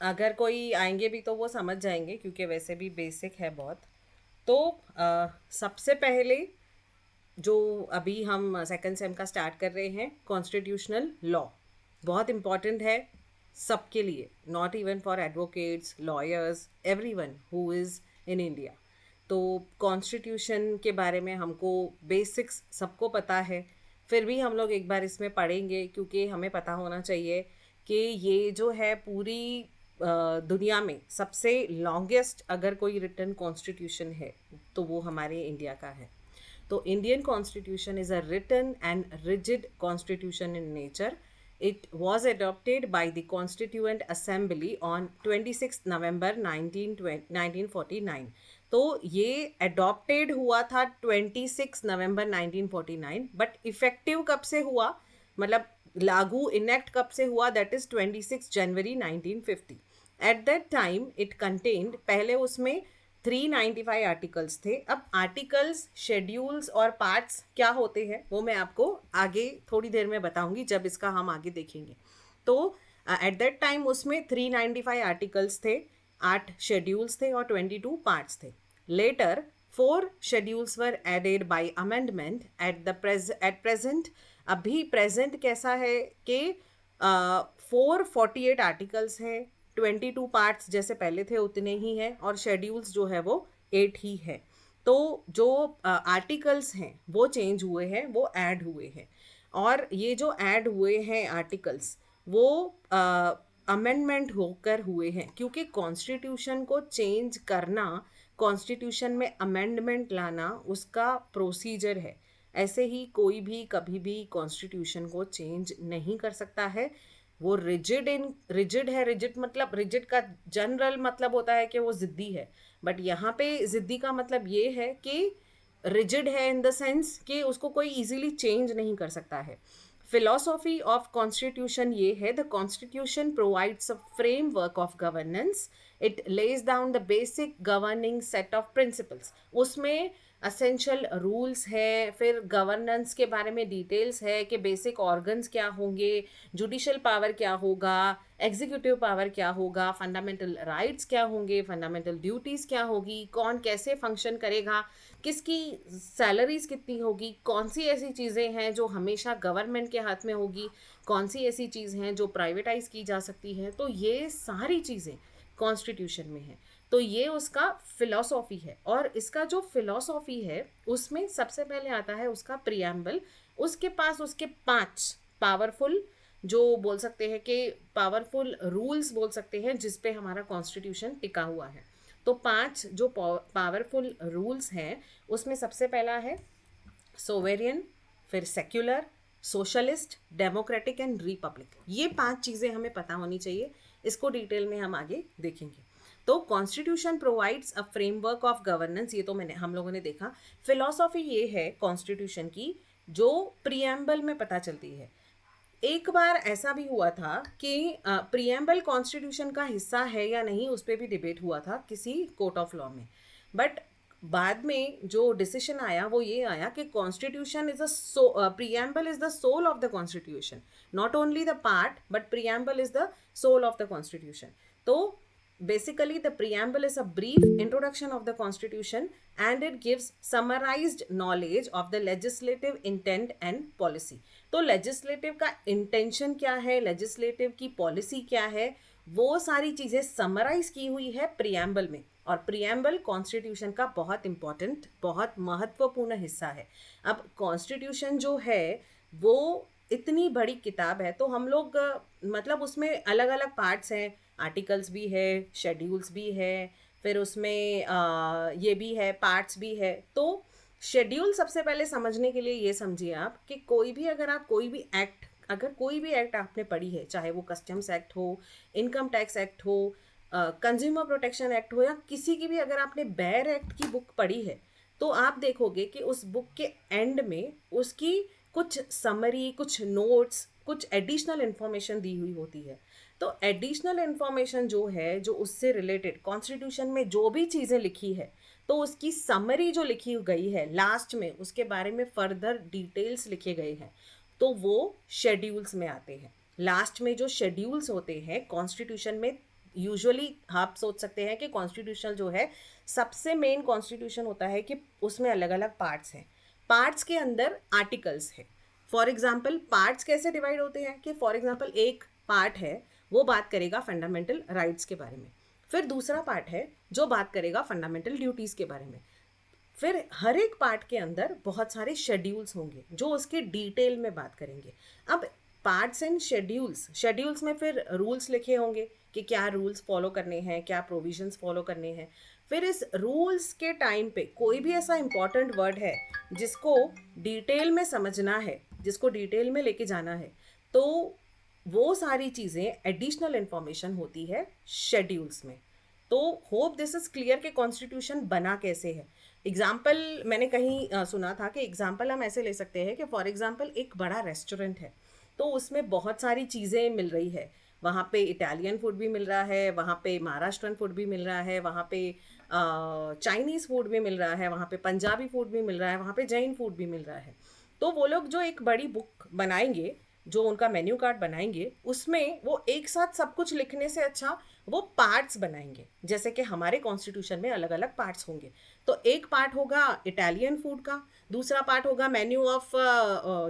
अगर कोई आएंगे भी तो वो समझ जाएंगे क्योंकि वैसे भी बेसिक है बहुत। तो सबसे पहले जो अभी हम सेकंड सेम का स्टार्ट कर रहे हैं, कॉन्स्टिट्यूशनल लॉ बहुत इम्पॉर्टेंट है सबके लिए, not even for advocates, lawyers, everyone who is in India. तो कॉन्स्टिट्यूशन के बारे में हमको बेसिक्स सबको पता है, फिर भी हम लोग एक बार इसमें पढ़ेंगे क्योंकि हमें पता होना चाहिए कि ये जो है पूरी दुनिया में सबसे लॉन्गेस्ट अगर कोई रिटन कॉन्स्टिट्यूशन है तो वो हमारे इंडिया का है। तो Indian constitution is a written and rigid constitution in nature. It was adopted by the Constituent Assembly on 26 November 1949. तो ये adopted हुआ था 26 नवंबर 1949, बट इफेक्टिव कब से हुआ, मतलब लागू इनेक्ट कब से हुआ, that is 26 January 1950. At that time it contained, पहले उसमें 395 आर्टिकल्स थे। अब आर्टिकल्स, शेड्यूल्स और पार्ट्स क्या होते हैं वो मैं आपको आगे थोड़ी देर में बताऊंगी जब इसका हम आगे देखेंगे। तो एट दैट टाइम उसमें 395 आर्टिकल्स थे, 8 शेड्यूल्स थे और 22 पार्ट्स थे। Later 4 schedules were added by amendment at present. अभी प्रेजेंट कैसा है कि 448 आर्टिकल्स हैं, 22 पार्ट्स जैसे पहले थे उतने ही हैं, और शेड्यूल्स जो है वो 8 ही है। तो जो आर्टिकल्स हैं वो चेंज हुए हैं, वो ऐड हुए हैं। और ये जो ऐड हुए हैं आर्टिकल्स, वो अमेंडमेंट होकर हुए हैं, क्योंकि कॉन्स्टिट्यूशन को चेंज करना, कॉन्स्टिट्यूशन में अमेंडमेंट लाना उसका प्रोसीजर है। ऐसे ही कोई भी कभी भी कॉन्स्टिट्यूशन को चेंज नहीं कर सकता है। वो रिजिड है। रिजिड मतलब, रिजिड का जनरल मतलब होता है कि वो ज़िद्दी है, बट यहाँ पे ज़िद्दी का मतलब ये है कि रिजिड है इन द सेंस कि उसको कोई इजीली चेंज नहीं कर सकता है। फिलोसॉफी ऑफ कॉन्स्टिट्यूशन ये है, the constitution provides a framework of governance, it lays down the basic governing set of principles. उसमें असेंशियल रूल्स है, फिर गवर्नेंस के बारे में डिटेल्स है कि बेसिक ऑर्गन्स क्या होंगे, जुडिशल पावर क्या होगा, एग्जीक्यूटिव पावर क्या होगा, फंडामेंटल राइट्स क्या होंगे, फंडामेंटल ड्यूटीज़ क्या होगी, कौन कैसे फंक्शन करेगा, किसकी सैलरीज कितनी होगी, कौन सी ऐसी चीज़ें हैं जो हमेशा गवर्नमेंट के हाथ में होगी, कौन सी ऐसी चीज़ हैं जो प्राइवेटाइज की जा सकती हैं। तो ये सारी चीज़ें कॉन्स्टिट्यूशन में है। तो ये उसका फिलॉसॉफी है, और इसका जो फिलॉसॉफी है उसमें सबसे पहले आता है उसका प्रियम्बल। उसके पास उसके 5 पावरफुल, जो बोल सकते हैं कि पावरफुल रूल्स बोल सकते हैं जिस पे हमारा कॉन्स्टिट्यूशन टिका हुआ है। तो 5 जो पावरफुल रूल्स हैं उसमें सबसे पहला है सोवेरियन, फिर secular, socialist, democratic and Republic. ये 5 चीज़ें हमें पता होनी चाहिए, इसको डिटेल में हम आगे देखेंगे। तो constitution provides a framework of governance, ये तो मैंने हम लोगों ने देखा। फिलॉसफी ये है कॉन्स्टिट्यूशन की जो प्रियम्बल में पता चलती है। एक बार ऐसा भी हुआ था कि प्रियम्बल कॉन्स्टिट्यूशन का हिस्सा है या नहीं, उस पर भी डिबेट हुआ था किसी कोर्ट ऑफ लॉ में। बट बाद में जो डिसीजन आया वो ये आया कि constitution is the preamble is the soul of the constitution, not only the part but preamble is the soul of the constitution. तो basically the preamble is a brief introduction of the constitution, and it gives summarized knowledge of the legislative intent and policy. तो legislative का intention क्या है, legislative की policy क्या है, वो सारी चीज़ें समराइज की हुई है प्रियम्बल में। और प्रियम्बल कॉन्स्टिट्यूशन का बहुत इंपॉर्टेंट, बहुत महत्वपूर्ण हिस्सा है। अब कॉन्स्टिट्यूशन जो है वो इतनी बड़ी किताब है, तो हम लोग मतलब उसमें अलग अलग पार्ट्स हैं, आर्टिकल्स भी है, शेड्यूल्स भी है, फिर उसमें ये भी है, पार्ट्स भी है। तो शेड्यूल सबसे पहले समझने के लिए ये समझिए आप कि कोई भी, अगर आप कोई भी एक्ट, अगर कोई भी एक्ट आपने पढ़ी है, चाहे वो कस्टम्स एक्ट हो, इनकम टैक्स एक्ट हो, कंज्यूमर प्रोटेक्शन एक्ट हो, या किसी की भी अगर आपने बेयर एक्ट की बुक पढ़ी है, तो आप देखोगे कि उस बुक के एंड में उसकी कुछ समरी, कुछ नोट्स, कुछ एडिशनल इन्फॉर्मेशन दी हुई होती है। तो एडिशनल इन्फॉर्मेशन जो है, जो उससे रिलेटेड कॉन्स्टिट्यूशन में जो भी चीज़ें लिखी है, तो उसकी समरी जो लिखी गई है लास्ट में, उसके बारे में फर्दर डिटेल्स लिखे गए हैं, तो वो शेड्यूल्स में आते हैं। लास्ट में जो शेड्यूल्स होते हैं कॉन्स्टिट्यूशन में यूजुअली आप सोच सकते हैं कि कॉन्स्टिट्यूशन जो है, सबसे मेन कॉन्स्टिट्यूशन होता है कि उसमें अलग अलग पार्ट्स हैं, पार्ट्स के अंदर आर्टिकल्स हैं। फॉर एग्जाम्पल पार्ट्स कैसे डिवाइड होते हैं कि फॉर एग्जाम्पल एक पार्ट है वो बात करेगा फंडामेंटल राइट्स के बारे में, फिर दूसरा पार्ट है जो बात करेगा फंडामेंटल ड्यूटीज़ के बारे में, फिर हर एक पार्ट के अंदर बहुत सारे शेड्यूल्स होंगे जो उसके डिटेल में बात करेंगे। अब पार्ट्स एंड शेड्यूल्स में फिर रूल्स लिखे होंगे कि क्या रूल्स फॉलो करने हैं, क्या प्रोविजंस फॉलो करने हैं। फिर इस रूल्स के टाइम पे कोई भी ऐसा इंपॉर्टेंट वर्ड है जिसको डिटेल में समझना है, जिसको डिटेल में लेके जाना है, तो वो सारी चीज़ें एडिशनल इंफॉर्मेशन होती है शेड्यूल्स में। तो होप दिस इज क्लियर कि कॉन्स्टिट्यूशन बना कैसे है। एग्जाम्पल मैंने कहीं सुना था कि एग्जाम्पल हम ऐसे ले सकते हैं कि फॉर एग्जाम्पल एक बड़ा रेस्टोरेंट है, तो उसमें बहुत सारी चीज़ें मिल रही है, वहाँ पे इटालियन फूड भी मिल रहा है, वहाँ पे महाराष्ट्रन फूड भी मिल रहा है, वहाँ पे चाइनीज़ फूड भी मिल रहा है, वहाँ पे पंजाबी फूड भी मिल रहा है, वहाँ पे जैन फूड भी मिल रहा है। तो वो लोग जो एक बड़ी बुक बनाएंगे, जो उनका मेन्यू कार्ड बनाएंगे, उसमें वो एक साथ सब कुछ लिखने से अच्छा वो पार्ट्स बनाएंगे, जैसे कि हमारे कॉन्स्टिट्यूशन में अलग अलग पार्ट्स होंगे। तो एक पार्ट होगा इटालियन फूड का, दूसरा पार्ट होगा मेन्यू ऑफ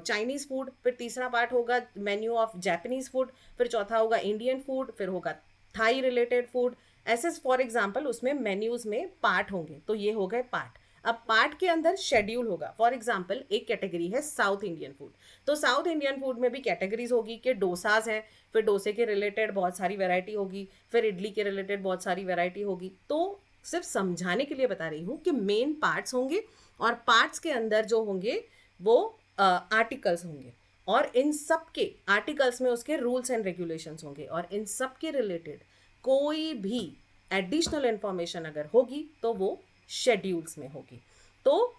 चाइनीज़ फूड, फिर तीसरा पार्ट होगा मेन्यू ऑफ जापानीज़ फूड, फिर चौथा होगा इंडियन फूड, फिर होगा थाई रिलेटेड फूड। ऐसे फॉर एग्जाम्पल उसमें मेन्यूज़ में पार्ट होंगे, तो ये हो गए पार्ट। अब पार्ट के अंदर शेड्यूल होगा। फॉर एग्जाम्पल एक कैटेगरी है साउथ इंडियन फूड, तो साउथ इंडियन फूड में भी कैटेगरीज होगी कि डोसाज है, फिर डोसे के रिलेटेड बहुत सारी वैरायटी होगी, फिर इडली के रिलेटेड बहुत सारी वैरायटी होगी। तो सिर्फ समझाने के लिए बता रही हूँ कि मेन पार्ट्स होंगे और पार्ट्स के अंदर जो होंगे वो आर्टिकल्स होंगे, और इन सब के आर्टिकल्स में उसके रूल्स एंड रेगुलेशंस होंगे, और इन सब के रिलेटेड कोई भी एडिशनल इंफॉर्मेशन अगर होगी तो वो शेड्यूल्स में होगी। तो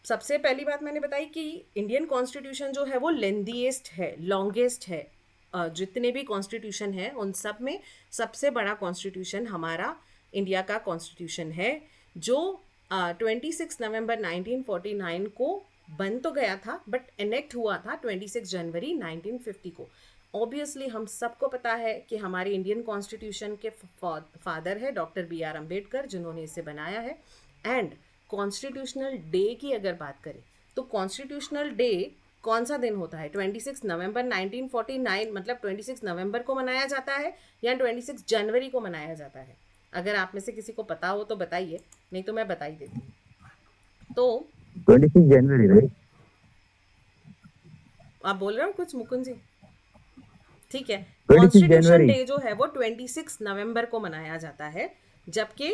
सबसे पहली बात मैंने बताई कि इंडियन कॉन्स्टिट्यूशन जो है वो लेंथीएस्ट है, लॉन्गेस्ट है। जितने भी कॉन्स्टिट्यूशन है उन सब में सबसे बड़ा कॉन्स्टिट्यूशन हमारा इंडिया का कॉन्स्टिट्यूशन है, जो 26 नवंबर 1949 को बन तो गया था बट इनेक्ट हुआ था 26 जनवरी 1950 को। ऑब्वियसली हम सबको पता है कि हमारे इंडियन कॉन्स्टिट्यूशन के फादर है डॉक्टर BR अम्बेडकर, जिन्होंने इसे बनाया है। एंड कॉन्स्टिट्यूशनल डे की अगर बात करें तो कॉन्स्टिट्यूशनल डे कौन सा दिन होता है? 26 नवंबर 1949, मतलब 26 नवंबर को मनाया जाता है या 26 जनवरी को मनाया जाता है? अगर आप में से किसी को पता हो तो बताइए, नहीं तो मैं बता ही देती हूँ। तो 26 जनवरी, राइट? आप बोल रहे हो कुछ मुकुंद जी? ठीक है, 26 कॉन्स्टिट्यूशन जनवरी। डे जो है वो 26 नवंबर को मनाया जाता है, जबकि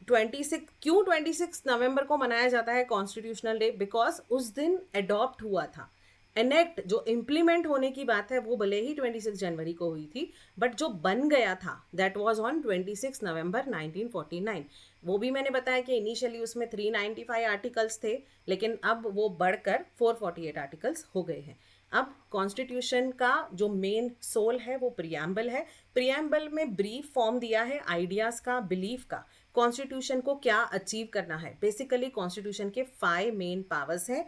26 नवंबर को मनाया जाता है कॉन्स्टिट्यूशनल डे? बिकॉज उस दिन अडॉप्ट हुआ था, एनेक्ट जो इम्प्लीमेंट होने की बात है वो भले ही 26 जनवरी को हुई थी, बट जो बन गया था दैट वाज ऑन 26 नवंबर 1949। वो भी मैंने बताया कि इनिशियली उसमें 395 आर्टिकल्स थे, लेकिन अब वो बढ़कर 448 आर्टिकल्स हो गए हैं। अब कॉन्स्टिट्यूशन का जो मेन सोल है वो प्रियम्बल है। प्रियम्बल में ब्रीफ फॉर्म दिया है आइडियाज़ का, बिलीफ का, कॉन्स्टिट्यूशन को क्या अचीव करना है। बेसिकली कॉन्स्टिट्यूशन के 5 मेन पावर्स हैं,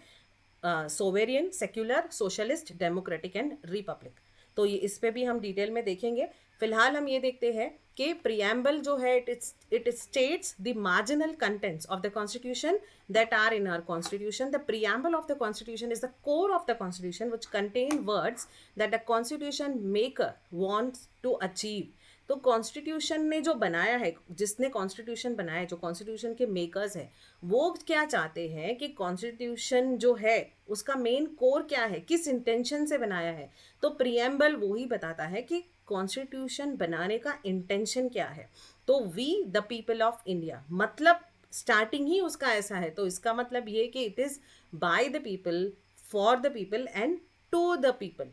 sovereign, secular, socialist, democratic and Republic. तो ये इस पे भी हम डिटेल में देखेंगे। फिलहाल हम ये देखते हैं कि प्रियम्बल जो है it states the marginal contents of the constitution that are in our constitution. The preamble of the constitution is the core of the constitution, which contain words that the constitution maker wants to achieve. तो constitution ने जो बनाया है, जिसने constitution बनाया है, जो constitution के मेकर्स हैं, वो क्या चाहते हैं कि कॉन्स्टिट्यूशन जो है उसका मेन कोर क्या है, किस इंटेंशन से बनाया है। तो प्रियम्बल वो ही बताता है कि कॉन्स्टिट्यूशन बनाने का इंटेंशन क्या है। तो we the people of India, मतलब स्टार्टिंग ही उसका ऐसा है, तो इसका मतलब ये कि it is by the people, for the people and to the people.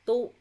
तो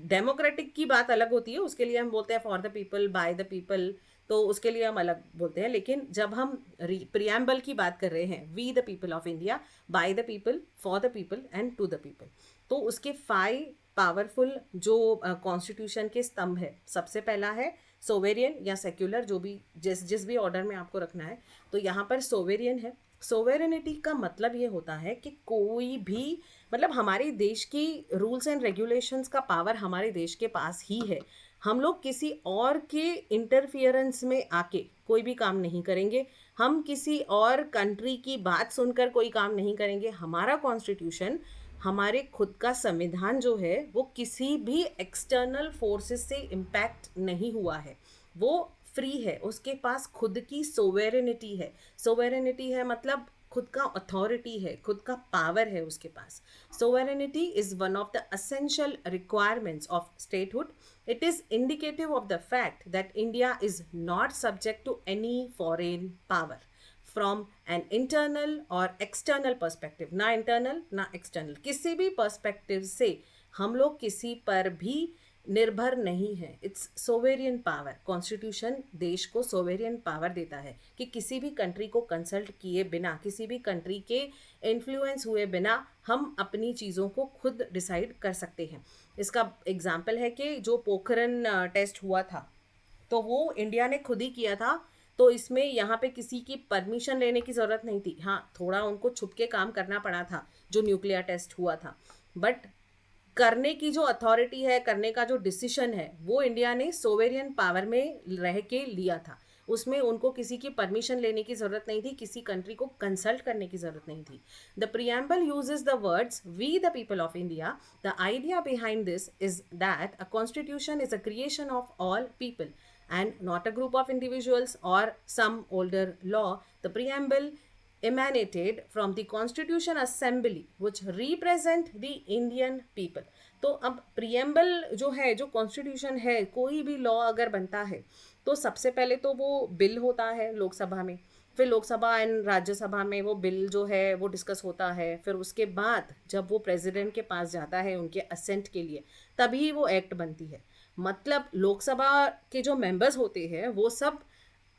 डेमोक्रेटिक की बात अलग होती है, उसके लिए हम बोलते हैं for the people, bye the people, तो उसके लिए हम अलग बोलते हैं। लेकिन जब हम प्रियम्बल की बात कर रहे हैं, we the people of India, by the people, for the people and to the people, तो उसके 5 पावरफुल जो कॉन्स्टिट्यूशन के स्तंभ है, सबसे पहला है सोवेरियन या सेक्युलर, जो भी जिस भी ऑर्डर में आपको रखना है। तो यहाँ पर सोवेरियन है। सोवेरेनिटी का मतलब ये होता है कि कोई भी, मतलब हमारे देश की रूल्स एंड रेगुलेशंस का पावर हमारे देश के पास ही है। हम लोग किसी और के इंटरफियरेंस में आके कोई भी काम नहीं करेंगे, हम किसी और कंट्री की बात सुनकर कोई काम नहीं करेंगे। हमारा कॉन्स्टिट्यूशन, हमारे खुद का संविधान जो है वो किसी भी एक्सटर्नल फोर्सेस से इम्पैक्ट नहीं हुआ है, वो फ्री है, उसके पास खुद की सोवेरेनिटी है। सोवेरेनिटी है मतलब खुद का अथॉरिटी है, खुद का पावर है उसके पास। Sovereignty is one of the essential requirements of statehood. It is indicative of the fact that India is not subject to any foreign power from an internal or external perspective. ना internal ना external, किसी भी perspective से हम लोग किसी पर भी निर्भर नहीं है. It's sovereign power. कॉन्स्टिट्यूशन देश को सोवेरियन पावर देता है कि किसी भी कंट्री को कंसल्ट किए बिना, किसी भी कंट्री के इन्फ्लुएंस हुए बिना हम अपनी चीज़ों को खुद डिसाइड कर सकते हैं. इसका एग्जाम्पल है कि जो पोखरन टेस्ट हुआ था तो वो इंडिया ने खुद ही किया था, तो इसमें यहाँ पे किसी की परमिशन लेने की ज़रूरत नहीं थी. हाँ, थोड़ा उनको छुप के काम करना पड़ा था जो न्यूक्लियर टेस्ट हुआ था, बट करने की जो अथॉरिटी है, करने का जो डिसीजन है, वो इंडिया ने सोवेरियन पावर में रह के लिया था. उसमें उनको किसी की परमिशन लेने की ज़रूरत नहीं थी, किसी कंट्री को कंसल्ट करने की ज़रूरत नहीं थी. The preamble uses the words we the people of India. The idea behind this is that a constitution is a creation of all people and not a group of individuals or some older law. The preamble emanated from the Constitution Assembly which represent the Indian people. तो अब preamble जो है, जो constitution है, कोई भी law अगर बनता है तो सबसे पहले तो वो बिल होता है लोकसभा में, फिर लोकसभा एंड राज्यसभा में वो बिल जो है वो डिस्कस होता है, फिर उसके बाद जब वो प्रेसिडेंट के पास जाता है उनके असेंट के लिए, तभी वो एक्ट बनती है. मतलब लोकसभा के जो मेंबर्स होते हैं वो सब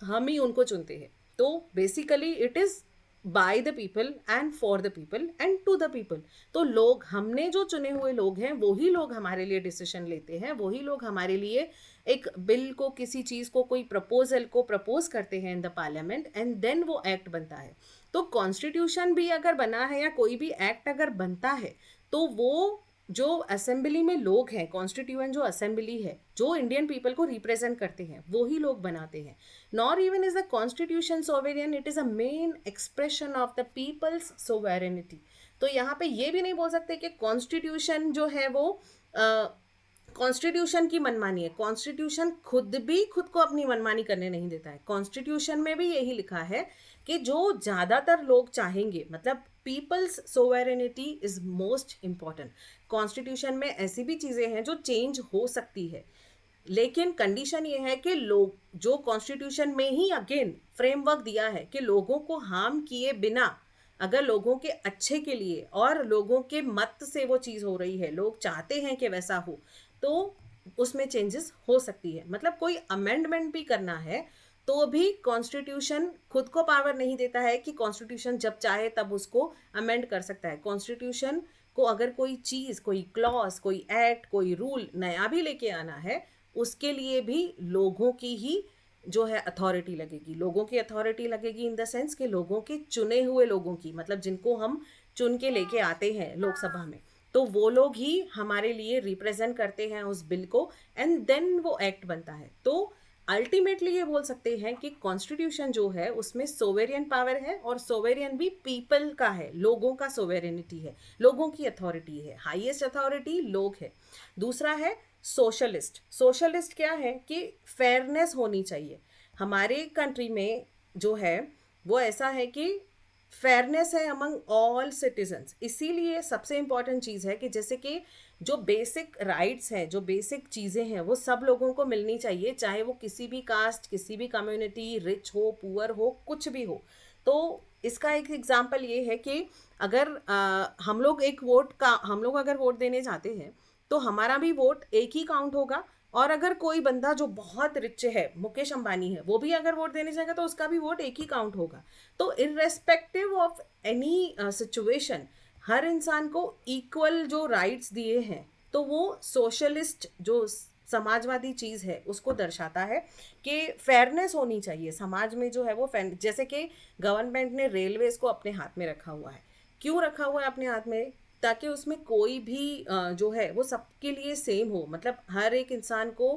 हम ही उनको चुनते हैं. तो basically it is by the people and for the people and to the people. तो लोग, हमने जो चुने हुए लोग हैं वही लोग हमारे लिए डिसीजन लेते हैं, वही लोग हमारे लिए एक बिल को, किसी चीज़ को, कोई प्रपोजल को प्रपोज करते हैं in the parliament and then वो एक्ट बनता है. तो कॉन्स्टिट्यूशन भी अगर बना है या कोई भी एक्ट अगर बनता है तो वो जो असेंबली में लोग हैं, कॉन्स्टिट्यूएंट जो असेंबली है, जो इंडियन पीपल को रिप्रेजेंट करते हैं, वो ही लोग बनाते हैं. Nor even is the constitution sovereign, it is a main expression of the people's sovereignty. तो यहाँ पे ये भी नहीं बोल सकते कि कॉन्स्टिट्यूशन जो है वो कॉन्स्टिट्यूशन की मनमानी है. कॉन्स्टिट्यूशन खुद भी खुद को अपनी मनमानी करने नहीं देता है. कॉन्स्टिट्यूशन में भी यही लिखा है कि जो ज़्यादातर लोग चाहेंगे, मतलब people's sovereignty is most important. Constitution में ऐसी भी चीज़ें हैं जो चेंज हो सकती है, लेकिन कंडीशन ये है कि लोग, जो कॉन्स्टिट्यूशन में ही अगेन फ्रेमवर्क दिया है कि लोगों को हार्म किए बिना, अगर लोगों के अच्छे के लिए और लोगों के मत से वो चीज़ हो रही है, लोग चाहते हैं कि वैसा हो, तो उसमें चेंजेस हो सकती है. मतलब कोई अमेंडमेंट भी करना है तो भी कॉन्स्टिट्यूशन खुद को पावर नहीं देता है कि कॉन्स्टिट्यूशन जब चाहे तब उसको अमेंड कर सकता है. कॉन्स्टिट्यूशन को अगर कोई चीज़, कोई क्लॉज, कोई एक्ट, कोई रूल नया भी लेके आना है, उसके लिए भी लोगों की ही जो है अथॉरिटी लगेगी. लोगों की अथॉरिटी लगेगी इन द सेंस कि लोगों के चुने हुए लोगों की, मतलब जिनको हम चुन के लेके आते हैं लोकसभा में, तो वो लोग ही हमारे लिए रिप्रेजेंट करते हैं उस बिल को एंड देन वो एक्ट बनता है. तो अल्टीमेटली ये बोल सकते हैं कि कॉन्स्टिट्यूशन जो है उसमें सोवेरियन पावर है, और सोवेरियन भी पीपल का है, लोगों का सोवेरेनिटी है, लोगों की अथॉरिटी है, हाईएस्ट अथॉरिटी लोग है. दूसरा है सोशलिस्ट. सोशलिस्ट क्या है कि फेयरनेस होनी चाहिए. हमारे कंट्री में जो है वो ऐसा है कि फेयरनेस है अमंग ऑल सिटीजन्स. इसीलिए सबसे इम्पॉर्टेंट चीज़ है कि जैसे कि जो बेसिक राइट्स हैं, जो बेसिक चीज़ें हैं, वो सब लोगों को मिलनी चाहिए, चाहे वो किसी भी कास्ट, किसी भी कम्युनिटी, रिच हो, पुअर हो, कुछ भी हो. तो इसका एक एग्जांपल ये है कि अगर हम लोग अगर वोट देने जाते हैं तो हमारा भी वोट एक ही काउंट होगा, और अगर कोई बंदा जो बहुत रिच है, मुकेश अंबानी है, वो भी अगर वोट देने जाएगा तो उसका भी वोट एक ही काउंट होगा. तो इर्रेस्पेक्टिव ऑफ एनी सिचुएशन हर इंसान को इक्वल जो राइट्स दिए हैं, तो वो सोशलिस्ट जो समाजवादी चीज़ है उसको दर्शाता है कि फेयरनेस होनी चाहिए समाज में. जो है वो जैसे कि गवर्नमेंट ने रेलवेज़ को अपने हाथ में रखा हुआ है. क्यों रखा हुआ है अपने हाथ में? ताकि उसमें कोई भी जो है वो सबके लिए सेम हो, मतलब हर एक इंसान को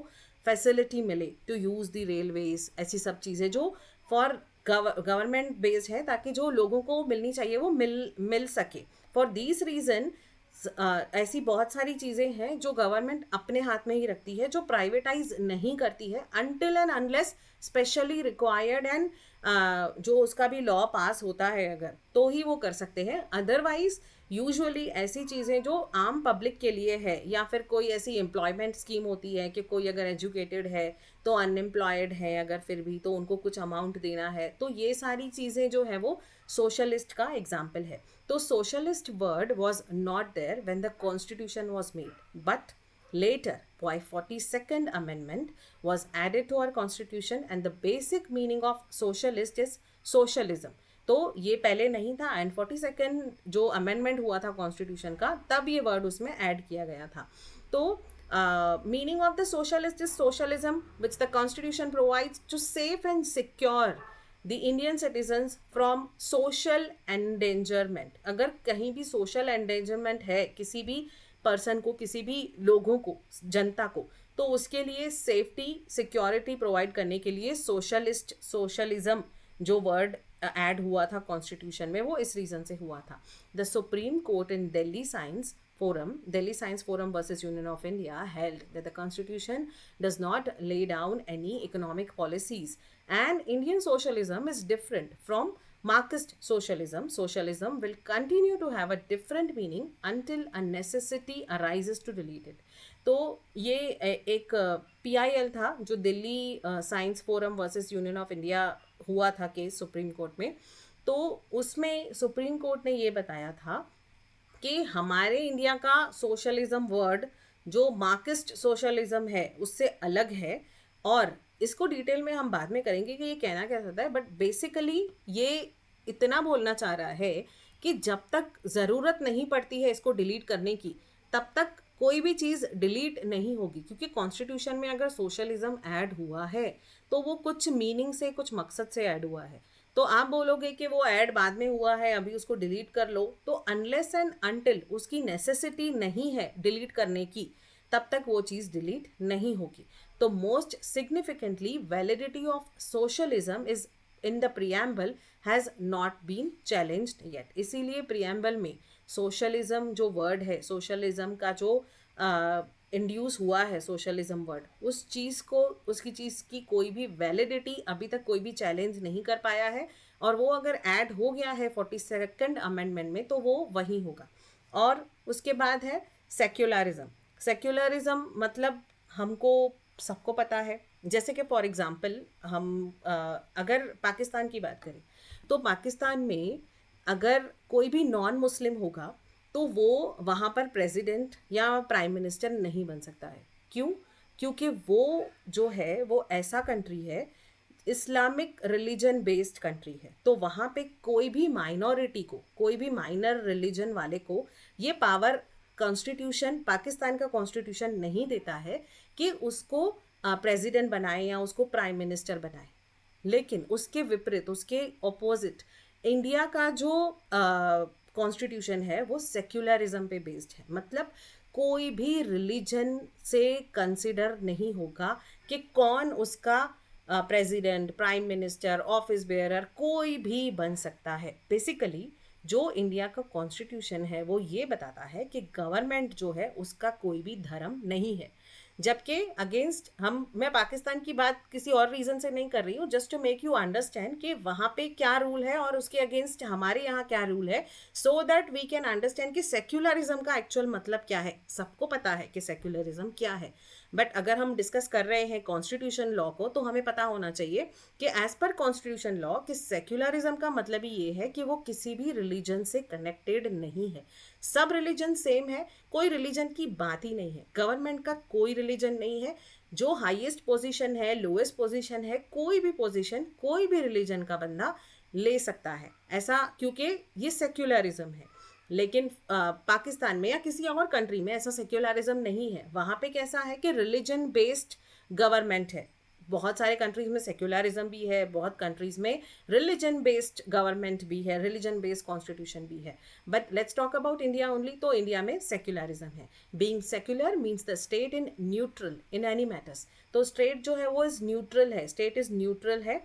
फैसिलिटी मिले टू यूज़ द रेलवेज, ऐसी सब चीज़ें जो फॉर गवर्नमेंट बेस्ड है, ताकि जो लोगों को मिलनी चाहिए वो मिल सके. फॉर दिस रीज़न ऐसी बहुत सारी चीज़ें हैं जो गवर्नमेंट अपने हाथ में ही रखती है, जो प्राइवेटाइज नहीं करती है until and unless specially required, and जो उसका भी लॉ पास होता है अगर, तो ही वो कर सकते हैं. अदरवाइज यूजुअली ऐसी चीज़ें जो आम पब्लिक के लिए है, या फिर कोई ऐसी एम्प्लॉयमेंट स्कीम होती है कि कोई अगर एजुकेटेड है तो अनएम्प्लॉयड है अगर, फिर भी तो उनको कुछ अमाउंट देना है, तो ये सारी चीज़ें जो है वो सोशलिस्ट का एग्जाम्पल है. तो socialist word was not there when the constitution was made, but later by 42nd amendment was added to our constitution, and the basic meaning of socialist is socialism. तो ये पहले नहीं था, एंड 42nd जो amendment हुआ था constitution का, तब ये वर्ड उसमें ऐड किया गया था. तो meaning of the socialist is socialism which the constitution provides to safe and secure the Indian citizens from social endangerment. अगर कहीं भी social endangerment है किसी भी पर्सन को, किसी भी लोगों को, जनता को, तो उसके लिए सेफ्टी सिक्योरिटी प्रोवाइड करने के लिए सोशलिज्म जो वर्ड ऐड हुआ था कॉन्स्टिट्यूशन में, वो इस रीज़न से हुआ था. The supreme court in Delhi Science Forum versus Union of India held that the Constitution does not lay down any economic policies, and Indian socialism is different from Marxist socialism. Socialism will continue to have a different meaning until a necessity arises to delete it. तो ये एक PIL था जो Delhi science forum versus union of India हुआ था case supreme court में. तो उसमें सुप्रीम कोर्ट ने ये बताया था कि हमारे इंडिया का सोशलिज्म वर्ड जो मार्क्सिस्ट सोशलिज्म है उससे अलग है, और इसको डिटेल में हम बाद में करेंगे कि ये कहना क्या चाहता है, बट बेसिकली ये इतना बोलना चाह रहा है कि जब तक ज़रूरत नहीं पड़ती है इसको डिलीट करने की, तब तक कोई भी चीज़ डिलीट नहीं होगी, क्योंकि कॉन्स्टिट्यूशन में अगर सोशलिज्म ऐड हुआ है तो वो कुछ मीनिंग से, कुछ मकसद से ऐड हुआ है. तो आप बोलोगे कि वो ऐड बाद में हुआ है, अभी उसको डिलीट कर लो, तो अनलेस एंड अनटिल उसकी नेसेसिटी नहीं है डिलीट करने की, तब तक वो चीज़ डिलीट नहीं होगी. तो most significantly validity of socialism is in the preamble has not been challenged yet. इसीलिए प्रियम्बल में सोशलिज्म जो वर्ड है, सोशलिज्म का जो इंड्यूस हुआ है सोशलिज्म वर्ड, उस चीज़ को, उसकी चीज़ की कोई भी वैलिडिटी अभी तक कोई भी चैलेंज नहीं कर पाया है, और वो अगर ऐड हो गया है 42nd अमेंडमेंट में तो वो वही होगा. और उसके बाद है सेक्युलरिज्म. सेक्युलरिज्म मतलब हमको सबको पता है, जैसे कि फॉर एग्जांपल हम अगर पाकिस्तान की बात करें तो पाकिस्तान में अगर कोई भी नॉन मुस्लिम होगा तो वो वहाँ पर प्रेसिडेंट या प्राइम मिनिस्टर नहीं बन सकता है. क्यों? क्योंकि वो जो है वो ऐसा कंट्री है, इस्लामिक रिलीजन बेस्ड कंट्री है, तो वहाँ पे कोई भी माइनॉरिटी को, कोई भी माइनर रिलीजन वाले को ये पावर कॉन्स्टिट्यूशन, पाकिस्तान का कॉन्स्टिट्यूशन नहीं देता है कि उसको प्रेसिडेंट बनाए या उसको प्राइम मिनिस्टर बनाए. लेकिन उसके विपरीत, उसके ऑपोजिट इंडिया का जो कॉन्स्टिट्यूशन है वो सेक्युलरिज्म पे बेस्ड है. मतलब कोई भी रिलीजन से कंसिडर नहीं होगा कि कौन उसका president, prime minister, office bearer कोई भी बन सकता है. बेसिकली जो इंडिया का कॉन्स्टिट्यूशन है वो ये बताता है कि गवर्नमेंट जो है उसका कोई भी धर्म नहीं है. जबकि अगेंस्ट मैं पाकिस्तान की बात किसी और रीज़न से नहीं कर रही हूँ, just to make you understand कि वहाँ पे क्या रूल है और उसके अगेंस्ट हमारे यहाँ क्या रूल है, so that we can understand कि सेक्युलरिज्म का एक्चुअल मतलब क्या है. सबको पता है कि सेक्युलरिज्म क्या है, बट अगर हम डिस्कस कर रहे हैं कॉन्स्टिट्यूशन लॉ को तो हमें पता होना चाहिए कि एज पर कॉन्स्टिट्यूशन लॉ कि सेक्युलरिज्म का मतलब ही ये है कि वो किसी भी रिलीजन से कनेक्टेड नहीं है. सब रिलीजन सेम है, कोई रिलीजन की बात ही नहीं है. गवर्नमेंट का कोई रिलीजन नहीं है. जो हाईएस्ट पोजीशन है, लोएस्ट पोजीशन है, कोई भी पोजीशन कोई भी रिलीजन का बंदा ले सकता है, ऐसा क्योंकि ये सेक्युलरिज्म है. लेकिन पाकिस्तान में या किसी और कंट्री में ऐसा सेक्युलरिज्म नहीं है. वहाँ पे कैसा है कि रिलीजन बेस्ड गवर्नमेंट है. बहुत सारे कंट्रीज में सेक्युलरिज्म भी है, बहुत कंट्रीज में रिलीजन बेस्ड गवर्नमेंट भी है, रिलीजन बेस्ड कॉन्स्टिट्यूशन भी है, but let's talk about India only. तो इंडिया में सेक्युलरिज्म है. Being secular means the state in neutral in any matters. तो स्टेट जो है वो इज न्यूट्रल है, स्टेट इज न्यूट्रल है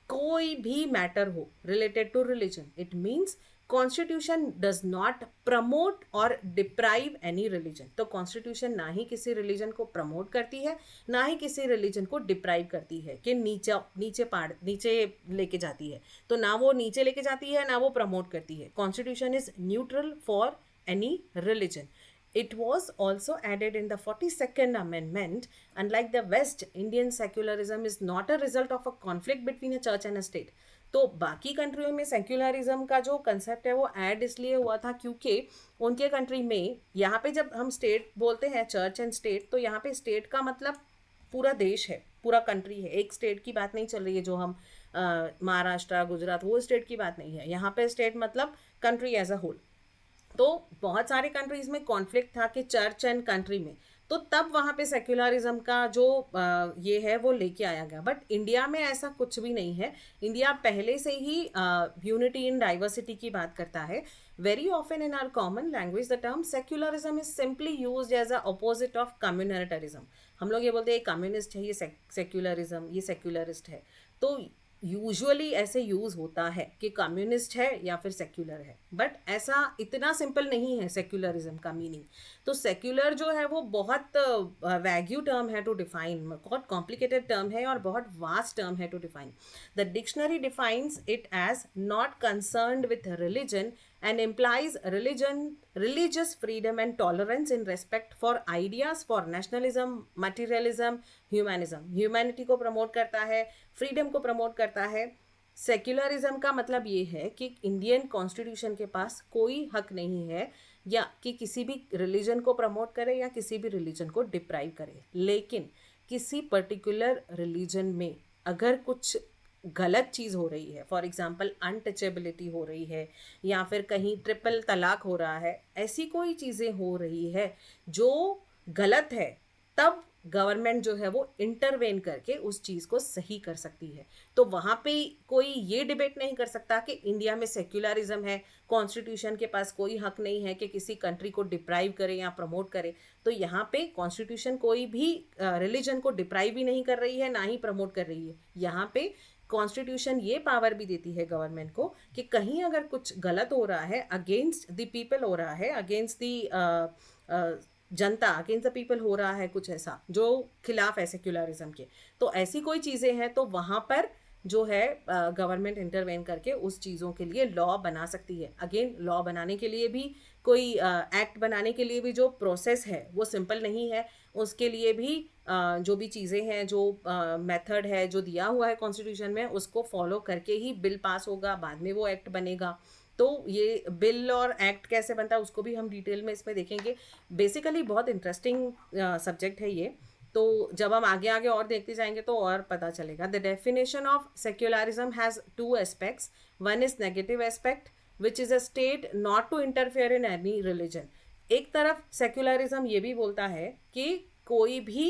कोई भी मैटर हो related to religion. It means constitution does not promote और डिप्राइव एनी रिलीजन. तो कॉन्स्टिट्यूशन ना ही किसी रिलीजन को प्रमोट करती है, ना ही किसी रिलीजन को डिप्राइव करती है कि नीचे लेके जाती है. तो ना वो नीचे लेके जाती है, ना वो प्रमोट करती है. Constitution is neutral for any religion. It was also added in the 42nd Amendment. Unlike the West, Indian secularism is not a result of a conflict between a church and a state. तो बाकी कंट्रियों में secularism का जो concept है वो add इसलिए हुआ था क्योंकि उनके कंट्री में, यहाँ पे जब हम स्टेट बोलते हैं, चर्च एंड स्टेट, तो यहाँ पे स्टेट का मतलब पूरा देश है, पूरा कंट्री है. एक स्टेट की बात नहीं चल रही है जो हम महाराष्ट्र, गुजरात, वो स्टेट की बात नहीं है. यहाँ पे स्टेट मतलब कंट्री एज अ होल. तो बहुत सारे कंट्रीज में कॉन्फ्लिक्ट था कि चर्च एंड कंट्री में, तो तब वहाँ पे सेक्युलरिज्म का जो ये है वो लेके आया गया. बट इंडिया में ऐसा कुछ भी नहीं है. इंडिया पहले से ही यूनिटी इन डाइवर्सिटी की बात करता है. Very often in our common language the term secularism is simply used as a opposite of communitarianism. हम लोग ये बोलते हैं कम्युनिस्ट है, ये सेक्युलरिज्म, ये सेक्युलरिस्ट है. तो यूजुअली ऐसे यूज़ होता है कि कम्युनिस्ट है या फिर सेक्युलर है, बट ऐसा इतना सिंपल नहीं है सेक्युलरिज्म का मीनिंग. तो सेक्युलर जो है वो बहुत वैग्यू टर्म है टू डिफाइन, बहुत कॉम्प्लिकेटेड टर्म है और बहुत वास्ट टर्म है to define. The dictionary defines it as not concerned with religion and implies religious freedom and tolerance in respect for ideas, for nationalism, materialism, humanism. Humanity को promote करता है, freedom को promote करता है. Secularism का मतलब ये है कि इंडियन कॉन्स्टिट्यूशन के पास कोई हक नहीं है या कि किसी भी रिलीजन को प्रमोट करे या किसी भी रिलीजन को डिप्राइव करे. लेकिन किसी पर्टिकुलर रिलीजन में अगर कुछ गलत चीज़ हो रही है, फॉर एग्जांपल अनटचेबिलिटी हो रही है या फिर कहीं ट्रिपल तलाक हो रहा है, ऐसी कोई चीज़ें हो रही है जो गलत है, तब गवर्नमेंट जो है वो इंटरवेन करके उस चीज़ को सही कर सकती है. तो वहाँ पे कोई ये डिबेट नहीं कर सकता कि इंडिया में सेक्युलरिज्म है, कॉन्स्टिट्यूशन के पास कोई हक नहीं है कि किसी कंट्री को डिप्राइव करे या प्रमोट करे. तो यहाँ पे कॉन्स्टिट्यूशन कोई भी रिलीजन को डिप्राइव भी नहीं कर रही है, ना ही प्रमोट कर रही है. यहाँ पे कॉन्स्टिट्यूशन ये पावर भी देती है गवर्नमेंट को कि कहीं अगर कुछ गलत हो रहा है, अगेंस्ट द पीपल हो रहा है, against the Janata, against the people हो रहा है कुछ ऐसा जो खिलाफ है सेक्युलरिज्म के, तो ऐसी कोई चीज़ें हैं तो वहाँ पर जो है गवर्नमेंट इंटरवेन करके उस चीज़ों के लिए लॉ बना सकती है. अगेन लॉ बनाने के लिए भी कोई एक्ट बनाने के लिए भी जो प्रोसेस है वो सिंपल नहीं है. उसके लिए भी जो भी चीज़ें हैं, जो मेथड है जो दिया हुआ है कॉन्स्टिट्यूशन में, उसको फॉलो करके ही बिल पास होगा, बाद में वो एक्ट बनेगा. तो ये बिल और एक्ट कैसे बनता है उसको भी हम डिटेल में इसमें देखेंगे. बेसिकली बहुत इंटरेस्टिंग सब्जेक्ट है ये. तो जब हम आगे आगे और देखते जाएंगे तो और पता चलेगा. The definition of secularism has two aspects. One is negative aspect which is a state not to interfere in any religion. एक तरफ सेक्युलरिज्म ये भी बोलता है कि कोई भी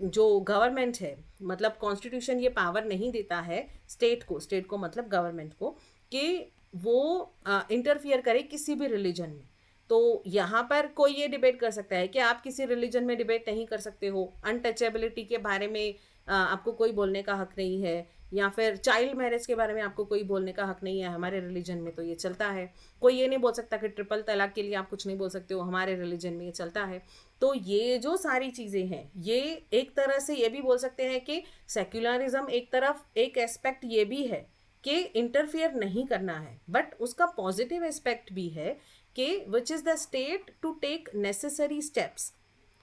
जो गवर्नमेंट है, मतलब कॉन्स्टिट्यूशन ये पावर नहीं देता है स्टेट को मतलब गवर्नमेंट को, कि वो इंटरफियर करे किसी भी रिलीजन में. तो यहाँ पर कोई ये डिबेट कर सकता है कि आप किसी रिलीजन में डिबेट नहीं कर सकते हो, अनटचेबिलिटी के बारे में आपको कोई बोलने का हक नहीं है, या फिर चाइल्ड मैरिज के बारे में आपको कोई बोलने का हक नहीं है. हमारे रिलीजन में तो ये चलता है. कोई ये नहीं बोल सकता कि ट्रिपल तलाक के लिए आप कुछ नहीं बोल सकते हो, हमारे रिलीजन में ये चलता है. तो ये जो सारी चीज़ें हैं, ये एक तरह से ये भी बोल सकते हैं कि सेक्युलरिज्म एक तरफ एक एस्पेक्ट ये भी है कि इंटरफियर नहीं करना है, बट उसका पॉजिटिव एस्पेक्ट भी है कि which is the state to take necessary steps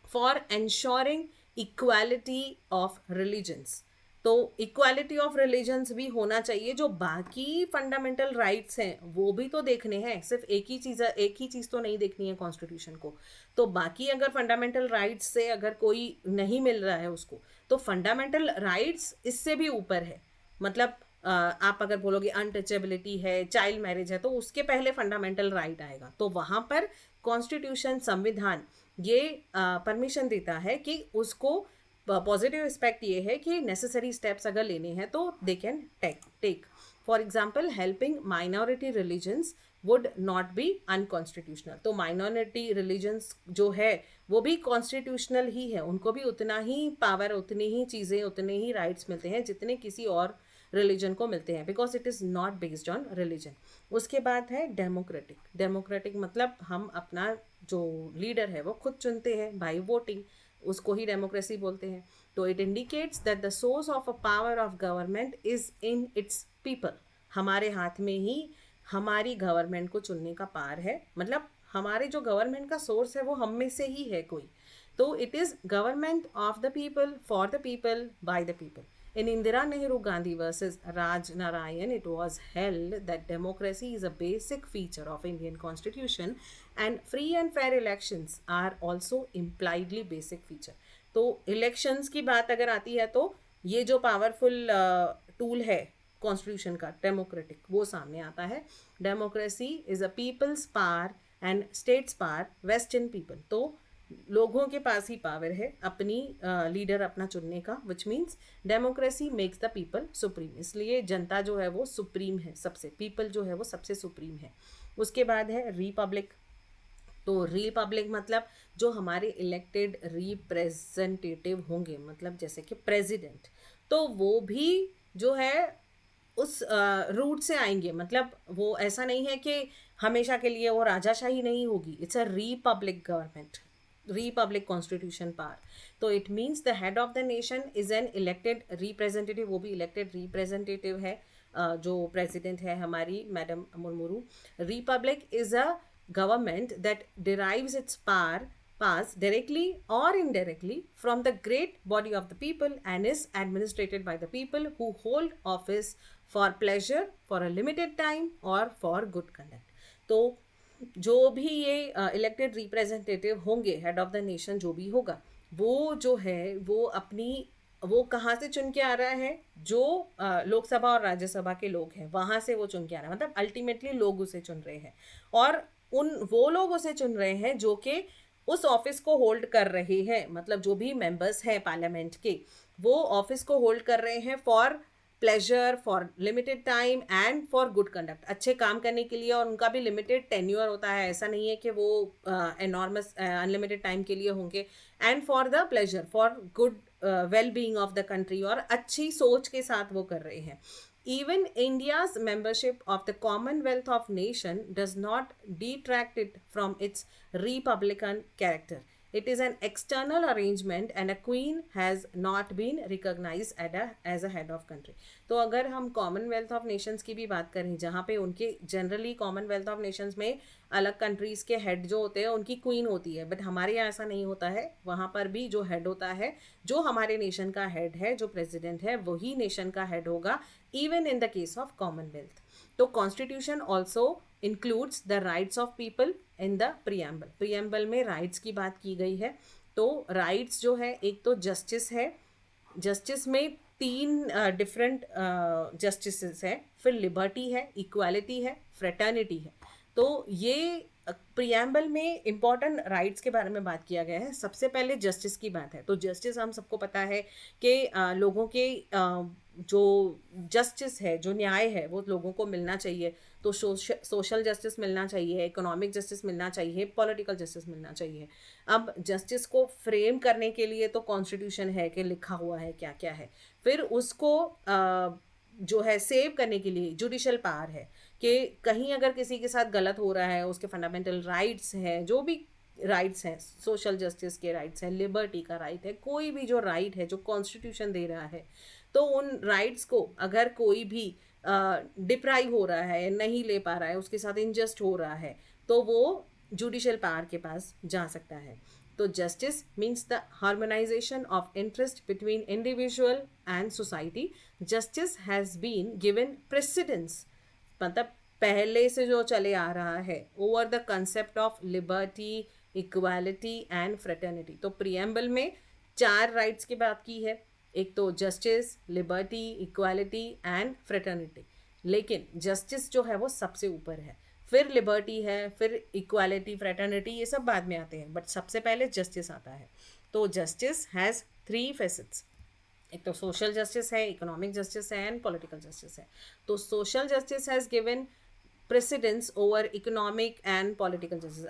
for ensuring equality of religions. तो इक्वालिटी ऑफ रिलीजन्स भी होना चाहिए. जो बाकी फंडामेंटल राइट्स हैं वो भी तो देखने हैं, सिर्फ एक ही चीज़ तो नहीं देखनी है कॉन्स्टिट्यूशन को. तो बाकी अगर फंडामेंटल राइट्स से अगर कोई नहीं मिल रहा है उसको, तो फंडामेंटल राइट्स इससे भी ऊपर है. मतलब आप अगर बोलोगे अनटचेबिलिटी है, चाइल्ड मैरिज है, तो उसके पहले फंडामेंटल राइट आएगा. तो वहाँ पर कॉन्स्टिट्यूशन, संविधान ये परमिशन देता है कि उसको पॉजिटिव एस्पेक्ट ये है कि नेसेसरी स्टेप्स अगर लेने हैं तो they can take for example helping minority religions would not be unconstitutional. तो माइनॉरिटी रिलीजन्स जो है वो भी कॉन्स्टिट्यूशनल ही है, उनको भी उतना ही पावर, उतनी ही चीज़ें, उतने ही राइट्स मिलते हैं जितने किसी और रिलीजन को मिलते हैं, because it is not based on religion. उसके बाद है डेमोक्रेटिक। डेमोक्रेटिक मतलब हम अपना जो लीडर है वो खुद चुनते हैं बाई वोटिंग, उसको ही डेमोक्रेसी बोलते हैं। तो it indicates that the source of a power of government is in its people. हमारे हाथ में ही हमारी गवर्नमेंट को चुनने का पावर है, मतलब हमारे जो गवर्नमेंट का सोर्स है वो हम में से ही है कोई। तो it is government of the people, for the people, bye the people. In Indira Nehru Gandhi versus Raj Narayan, it was held that democracy is a basic feature of Indian constitution and free and fair elections are also impliedly basic feature. तो elections की बात अगर आती है तो ये जो powerful tool है कॉन्स्टिट्यूशन का, डेमोक्रेटिक, वो सामने आता है। Democracy is a people's power and state's power vest in people. तो लोगों के पास ही पावर है अपनी लीडर अपना चुनने का, which means democracy makes the people supreme. इसलिए जनता जो है वो सुप्रीम है सबसे, पीपल जो है वो सबसे सुप्रीम है। उसके बाद है रिपब्लिक। तो रिपब्लिक मतलब जो हमारे इलेक्टेड रिप्रेजेंटेटिव होंगे, मतलब जैसे कि प्रेसिडेंट, तो वो भी जो है उस रूट से आएंगे। मतलब वो ऐसा नहीं है कि हमेशा के लिए वो राजाशाही नहीं होगी, it's a republic government, republic constitution power. तो it means the head of the nation is an elected representative, वो भी इलेक्टेड रिप्रेजेंटेटिव है जो प्रेसिडेंट है हमारी madam Murmu. Republic is a government that derives its power pass directly or indirectly from the great body of the people and is administrated by the people who hold office for pleasure, for a limited time or for good conduct. तो जो भी ये elected representative होंगे, head of the nation जो भी होगा, वो जो है वो अपनी, वो कहाँ से चुन के आ रहा है, जो लोकसभा और राज्यसभा के लोग हैं वहाँ से वो चुन के आ रहा है। मतलब अल्टीमेटली लोग उसे चुन रहे हैं, और वो लोग उसे चुन रहे हैं जो कि उस ऑफिस को होल्ड कर रहे हैं। मतलब जो भी मेंबर्स हैं पार्लियामेंट के, वो ऑफिस को होल्ड कर रहे हैं for pleasure, for limited time and for good conduct, अच्छे काम करने के लिए। और उनका भी लिमिटेड टेन्योर होता है, ऐसा नहीं है कि वो एनॉर्मस अनलिमिटेड टाइम के लिए होंगे। And for the pleasure, for good well being of the country, और अच्छी सोच के साथ वो कर रहे हैं। Even India's membership of the Commonwealth of Nations does not detract it from its republican character. It is an external arrangement and a queen has not been recognized as a head of country. तो अगर हम Commonwealth of Nations की भी बात करें, जहाँ पे उनके जनरली कॉमनवेल्थ ऑफ नेशंस में अलग कंट्रीज़ के हेड जो होते हैं उनकी क्वीन होती है, बट हमारे यहाँ ऐसा नहीं होता है। वहाँ पर भी जो हेड होता है, जो हमारे नेशन का हेड है, जो प्रेसिडेंट है, वही नेशन का हेड होगा, even in the case of commonwealth. तो constitution also includes the rights of people in the preamble. Preamble में राइट्स की बात की गई है। तो राइट्स जो है, एक तो जस्टिस है, जस्टिस में 3 डिफरेंट जस्टिसेस है, फिर लिबर्टी है, इक्वालिटी है, फ्रेटर्निटी है। तो ये प्रियम्बल में इंपॉर्टेंट राइट्स के बारे में बात किया गया है। सबसे पहले जस्टिस की बात है। तो जस्टिस हम सबको पता है कि लोगों के जो जस्टिस है, जो न्याय है, वो लोगों को मिलना चाहिए। तो सोशल जस्टिस मिलना चाहिए, इकोनॉमिक जस्टिस मिलना चाहिए, पॉलिटिकल जस्टिस मिलना चाहिए। अब जस्टिस को फ्रेम करने के लिए तो कॉन्स्टिट्यूशन है कि लिखा हुआ है क्या क्या है। फिर उसको जो है सेव करने के लिए जुडिशल पावर है कि कहीं अगर किसी के साथ गलत हो रहा है, उसके फंडामेंटल राइट्स हैं, जो भी राइट्स हैं, सोशल जस्टिस के राइट्स हैं, लिबर्टी का राइट है, कोई भी जो राइट है जो कॉन्स्टिट्यूशन दे रहा है, तो उन राइट्स को अगर कोई भी डिप्राइव हो रहा है, नहीं ले पा रहा है, उसके साथ इनजस्ट हो रहा है, तो वो जुडिशल पावर के पास जा सकता है। तो justice means the harmonization of interest between individual and society. Justice has been given precedence, मतलब पहले से जो चले आ रहा है, over the concept of liberty, equality and fraternity. तो प्रियम्बल में 4 राइट्स की बात की है, एक तो justice, liberty, equality and fraternity. लेकिन जस्टिस जो है वो सबसे ऊपर है, फिर लिबर्टी है, फिर इक्वालिटी, फ्रेटर्निटी, ये सब बाद में आते हैं, बट सबसे पहले जस्टिस आता है। तो जस्टिस हैज़ थ्री फेसेट्स। एक तो सोशल जस्टिस है, इकोनॉमिक जस्टिस है एंड पॉलिटिकल जस्टिस है। तो social justice has given precedence over economic and political justice.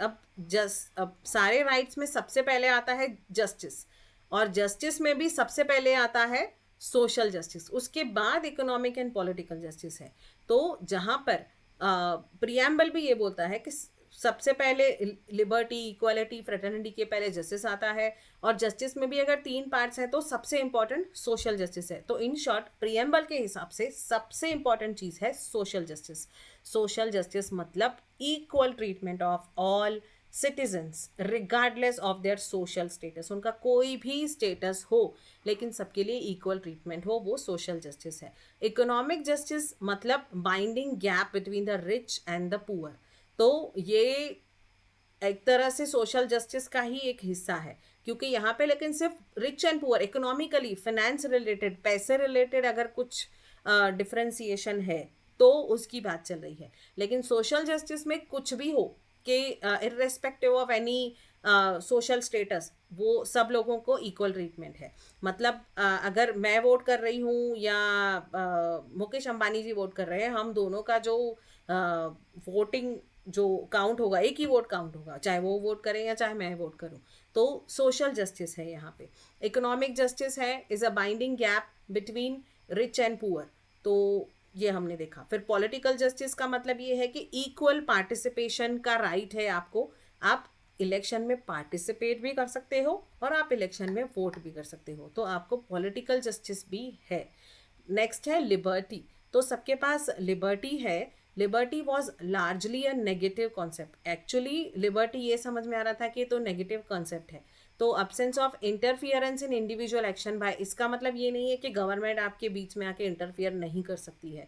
अब सारे राइट्स में सबसे पहले आता है जस्टिस, और जस्टिस में भी सबसे पहले आता है सोशल जस्टिस, उसके बाद इकोनॉमिक एंड पॉलिटिकल जस्टिस है। तो जहाँ पर प्रियम्बल भी ये बोलता है कि सबसे पहले लिबर्टी, इक्वालिटी, फ्रेटर्निटी के पहले जस्टिस आता है, और जस्टिस में भी अगर तीन पार्ट्स हैं तो सबसे इंपॉर्टेंट सोशल जस्टिस है। तो इन शॉर्ट प्रियम्बल के हिसाब से सबसे इंपॉर्टेंट चीज़ है सोशल जस्टिस। सोशल जस्टिस मतलब equal treatment of all citizens regardless of their social status. उनका कोई भी स्टेटस हो लेकिन सबके लिए इक्वल ट्रीटमेंट हो, वो सोशल जस्टिस है। इकोनॉमिक जस्टिस मतलब binding gap between the rich and the poor. तो ये एक तरह से सोशल जस्टिस का ही एक हिस्सा है, क्योंकि यहाँ पे लेकिन सिर्फ rich and poor, economically, finance related, पैसे रिलेटेड अगर कुछ डिफ्रेंसिएशन है तो उसकी बात चल रही है। लेकिन सोशल जस्टिस में कुछ भी हो कि irrespective of any social status, वो सब लोगों को इक्वल ट्रीटमेंट है। मतलब अगर मैं वोट कर रही हूँ या मुकेश अंबानी जी वोट कर रहे हैं, हम दोनों का जो वोटिंग जो काउंट होगा, एक ही वोट काउंट होगा, चाहे वो वोट करें या चाहे मैं वोट करूं। तो सोशल जस्टिस है यहाँ पे। इकोनॉमिक जस्टिस है is a binding gap between rich and poor, तो ये हमने देखा। फिर पॉलिटिकल जस्टिस का मतलब ये है कि इक्वल पार्टिसिपेशन का राइट है आपको। आप इलेक्शन में पार्टिसिपेट भी कर सकते हो और आप इलेक्शन में वोट भी कर सकते हो, तो आपको पॉलिटिकल जस्टिस भी है। नेक्स्ट है लिबर्टी। तो सबके पास लिबर्टी है। Liberty was largely a negative concept. Actually liberty ये समझ में आ रहा था कि ये तो नेगेटिव कॉन्सेप्ट है। तो absence of interference in individual action by, इसका मतलब ये नहीं है कि गवर्नमेंट आपके बीच में आके इंटरफियर नहीं कर सकती है।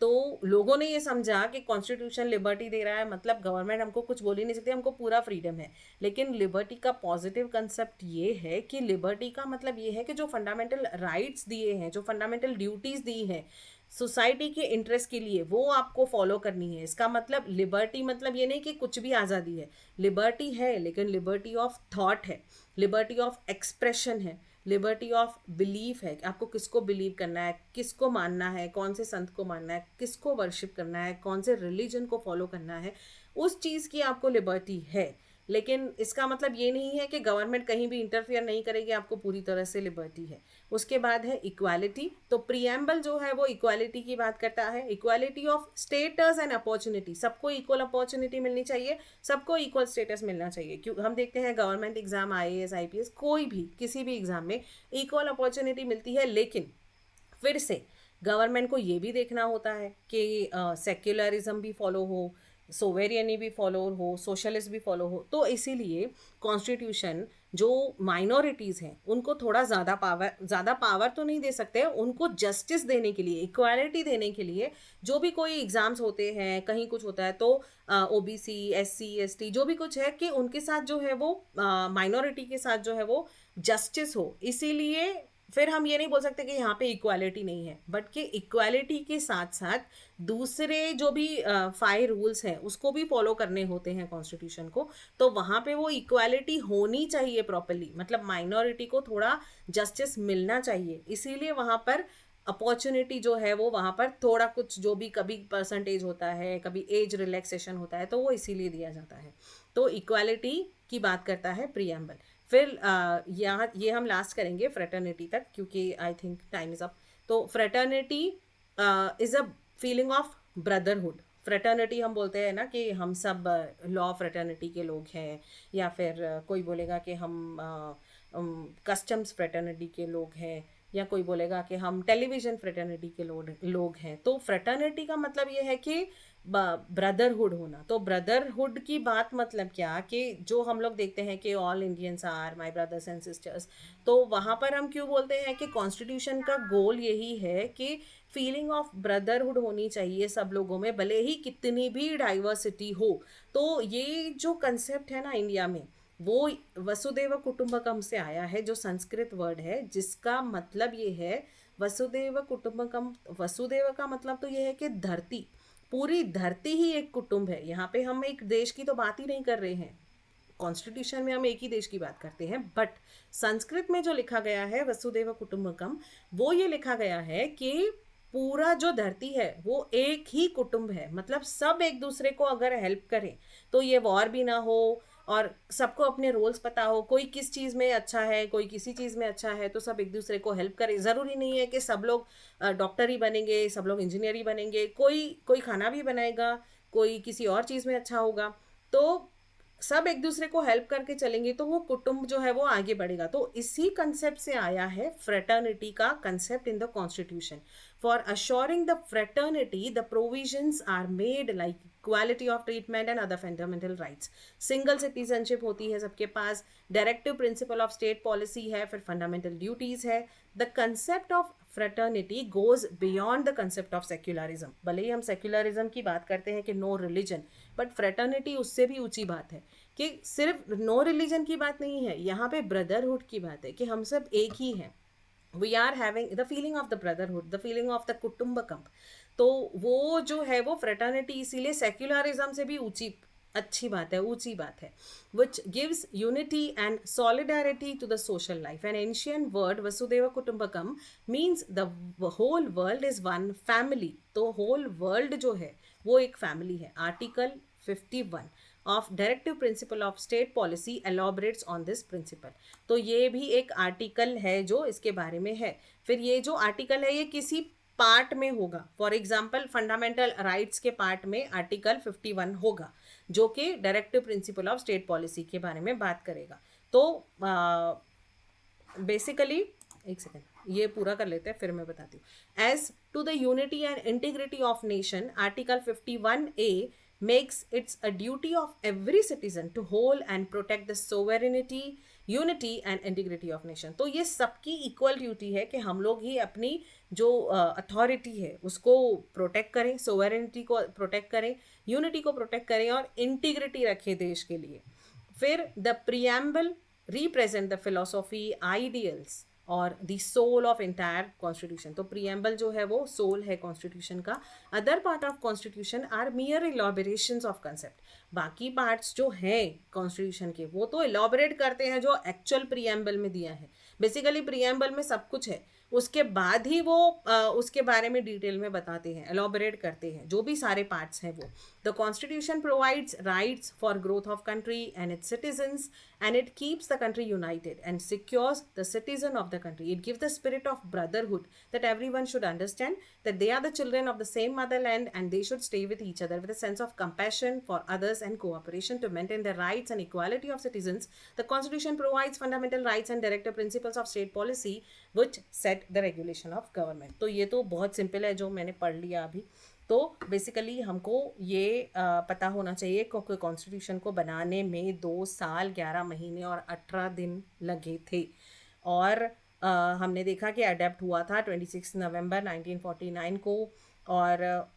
तो लोगों ने ये समझा कि कॉन्स्टिट्यूशन लिबर्टी दे रहा है, मतलब गवर्नमेंट हमको कुछ बोल ही नहीं सकती, हमको पूरा फ्रीडम है। लेकिन लिबर्टी का पॉजिटिव कंसेप्ट ये है कि लिबर्टी का मतलब ये है कि जो फंडामेंटल राइट्स दिए हैं, जो फंडामेंटल ड्यूटीज़ दी हैं सोसाइटी के इंटरेस्ट के लिए, वो आपको फॉलो करनी है। इसका मतलब लिबर्टी मतलब ये नहीं कि कुछ भी आज़ादी है। लिबर्टी है लेकिन लिबर्टी ऑफ थॉट है, लिबर्टी ऑफ एक्सप्रेशन है, लिबर्टी ऑफ बिलीफ है। आपको किसको बिलीव करना है, किसको मानना है, कौन से संत को मानना है, किसको वर्शिप करना है, कौन से रिलीजन को फॉलो करना है, उस चीज़ की आपको लिबर्टी है। लेकिन इसका मतलब ये नहीं है कि गवर्नमेंट कहीं भी इंटरफियर नहीं करेगी, आपको पूरी तरह से लिबर्टी है। उसके बाद है इक्वालिटी। तो प्रियम्बल जो है वो इक्वालिटी की बात करता है, equality of status and opportunity. सबको इक्वल अपॉर्चुनिटी मिलनी चाहिए, सबको इक्वल स्टेटस मिलना चाहिए। क्यों हम देखते हैं गवर्नमेंट एग्जाम, IAS IPS, कोई भी किसी भी एग्जाम में इक्वल अपॉर्चुनिटी मिलती है। लेकिन फिर से गवर्नमेंट को ये भी देखना होता है कि सेक्युलरिज्म भी फॉलो हो, सोवेरियनी भी फॉलो हो, सोशलिस्ट भी फॉलो हो। तो इसीलिए कॉन्स्टिट्यूशन जो माइनॉरिटीज़ हैं उनको थोड़ा ज़्यादा पावर तो नहीं दे सकते, उनको जस्टिस देने के लिए, इक्वालिटी देने के लिए जो भी कोई एग्ज़ाम्स होते हैं, कहीं कुछ होता है तो OBC SC ST जो भी कुछ है कि उनके साथ जो है वो माइनॉरिटी के साथ जो है वो जस्टिस हो। इसीलिए फिर हम ये नहीं बोल सकते कि यहाँ पे इक्वालिटी नहीं है, बट कि इक्वालिटी के साथ साथ दूसरे जो भी 5 रूल्स हैं उसको भी फॉलो करने होते हैं कॉन्स्टिट्यूशन को। तो वहाँ पे वो इक्वालिटी होनी चाहिए प्रॉपरली, मतलब माइनॉरिटी को थोड़ा जस्टिस मिलना चाहिए। इसीलिए वहाँ पर अपॉर्चुनिटी जो है वो वहाँ पर थोड़ा कुछ, जो भी कभी परसेंटेज होता है, कभी एज रिलैक्सेशन होता है, तो वो इसीलिए दिया जाता है। तो इक्वालिटी की बात करता है प्रियम्बल। फिर यहाँ ये हम लास्ट करेंगे फ्रेटर्निटी तक, क्योंकि I think time is up. तो fraternity is a feeling of brotherhood. Fraternity हम बोलते हैं ना कि हम सब लॉ फ्रेटर्निटी के लोग हैं, या फिर कोई बोलेगा कि हम कस्टम्स फ्रेटर्निटी के लोग हैं, या कोई बोलेगा कि हम टेलीविज़न फ्रेटर्निटी के लोग हैं। तो फ्रेटर्निटी का मतलब ये है कि ब्रदरहुड होना। तो ब्रदरहुड की बात मतलब क्या, कि जो हम लोग देखते हैं कि all Indians are my brothers and sisters, तो वहाँ पर हम क्यों बोलते हैं कि कॉन्स्टिट्यूशन का गोल यही है कि फीलिंग ऑफ ब्रदरहुड होनी चाहिए सब लोगों में, भले ही कितनी भी डाइवर्सिटी हो। तो ये जो कंसेप्ट है ना इंडिया में, वो वसुदेव कुटुंबकम से आया है, जो संस्कृत वर्ड है जिसका मतलब ये है वसुदेव कुटुंबकम। वसुदेव का मतलब तो ये है कि धरती, पूरी धरती ही एक कुटुंब है। यहाँ पे हम एक देश की तो बात ही नहीं कर रहे हैं, कॉन्स्टिट्यूशन में हम एक ही देश की बात करते हैं, बट संस्कृत में जो लिखा गया है वसुदेव कुटुंबकम, वो ये लिखा गया है कि पूरा जो धरती है वो एक ही कुटुंब है, मतलब सब एक दूसरे को अगर हेल्प करें तो ये वॉर भी ना हो, और सबको अपने रोल्स पता हो, कोई किस चीज़ में अच्छा है, कोई किसी चीज़ में अच्छा है, तो सब एक दूसरे को हेल्प करें। ज़रूरी नहीं है कि सब लोग डॉक्टर ही बनेंगे, सब लोग इंजीनियर ही बनेंगे, कोई कोई खाना भी बनाएगा, कोई किसी और चीज़ में अच्छा होगा। तो सब एक दूसरे को हेल्प करके चलेंगे तो वो कुटुंब जो है वो आगे बढ़ेगा। तो इसी कंसेप्ट से आया है फ्रेटर्निटी का concept in the constitution. For assuring the fraternity the provisions are made like equality of treatment and other fundamental rights. Single citizenship होती है सबके पास, directive principle of state policy है, फिर फंडामेंटल ड्यूटीज है। The concept of fraternity goes beyond the concept of secularism. भले ही हम सेक्युलरिज्म की बात करते हैं कि नो रिलीजन, बट फ्रेटर्निटी उससे भी ऊंची बात है कि सिर्फ नो रिलीजन की बात नहीं है, यहाँ पे ब्रदरहुड की बात है कि हम सब एक ही हैं। We are having the feeling of the brotherhood, the feeling of the kutumbakam. तो वो जो है वो फ्रेटर्निटी इसीलिए सेक्युलरिज्म से भी ऊंची अच्छी बात है, ऊंची बात है, which gives unity and solidarity to the social life. An ancient word Vasudeva Kutumbakam means the whole world is one family. तो whole world जो है वो एक family है। Article 51 of Directive Principle of State Policy elaborates on this principle. तो ये भी एक आर्टिकल है जो इसके बारे में है। फिर ये जो आर्टिकल है ये किसी पार्ट में होगा, फॉर एग्जाम्पल फंडामेंटल राइट्स के पार्ट में आर्टिकल 51 होगा जो कि directive principle of state policy के बारे में बात करेगा। तो बेसिकली एक सेकेंड ये पूरा कर लेते हैं फिर मैं बताती हूँ। As to the unity and integrity of nation, article 51A makes it a duty of every citizen to hold and protect the sovereignty, unity and integrity of nation. तो ये सबकी इक्वल ड्यूटी है कि हम लोग ही अपनी जो अथॉरिटी है उसको प्रोटेक्ट करें, सोवरेनिटी को प्रोटेक्ट करें, यूनिटी को प्रोटेक्ट करें और इंटीग्रिटी रखें देश के लिए। फिर the preamble represent the philosophy, ideals और the soul of entire constitution. तो प्रियम्बल जो है वो सोल है कॉन्स्टिट्यूशन का। Other part of constitution are mere elaborations of concept. बाकी पार्ट्स जो हैं कॉन्स्टिट्यूशन के वो तो इलॉबरेट करते हैं जो एक्चुअल प्रियम्बल में दिया है। बेसिकली प्रियम्बल में सब कुछ है, उसके बाद ही वो उसके बारे में डिटेल में बताते हैं, एलॉबरेट करते हैं जो भी सारे पार्ट्स हैं वो। The constitution provides rights for growth of country and it's citizens and it keeps the country united and secures the citizen of the country. It gives the spirit of brotherhood that everyone should understand that they are the children of the same motherland and they should stay with each other with a sense of compassion for others and cooperation to maintain the rights and equality of citizens. The Constitution provides fundamental rights and directive principles of state policy which set the regulation of government. तो ये तो बहुत simple है जो मैंने पढ़ लिया अभी। तो बेसिकली हमको ये पता होना चाहिए क्योंकि कॉन्स्टिट्यूशन को बनाने में 2 साल 11 महीने और 18 दिन लगे थे, और हमने देखा कि अडेप्ट हुआ था 26 नवंबर 1949 को। और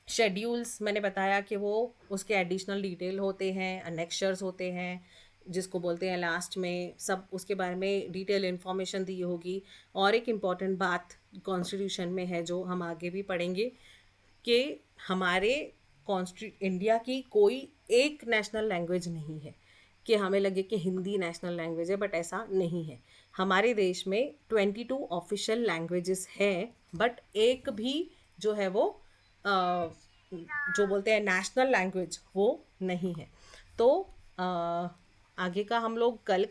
शेड्यूल्स मैंने बताया कि वो उसके एडिशनल डिटेल होते हैं, अनेक्शर्स होते हैं जिसको बोलते हैं लास्ट में, सब उसके बारे में डिटेल इन्फॉर्मेशन दी होगी। और एक इम्पॉर्टेंट बात कॉन्स्टिट्यूशन में है जो हम आगे भी पढ़ेंगे कि हमारे इंडिया की कोई एक नेशनल लैंग्वेज नहीं है कि हमें लगे कि हिंदी नेशनल लैंग्वेज है, बट ऐसा नहीं है। हमारे देश में 22 ऑफिशियल लैंग्वेजेस हैं, बट एक भी जो है वो जो बोलते हैं नेशनल लैंग्वेज वो नहीं है। तो आगे का हम लोग कल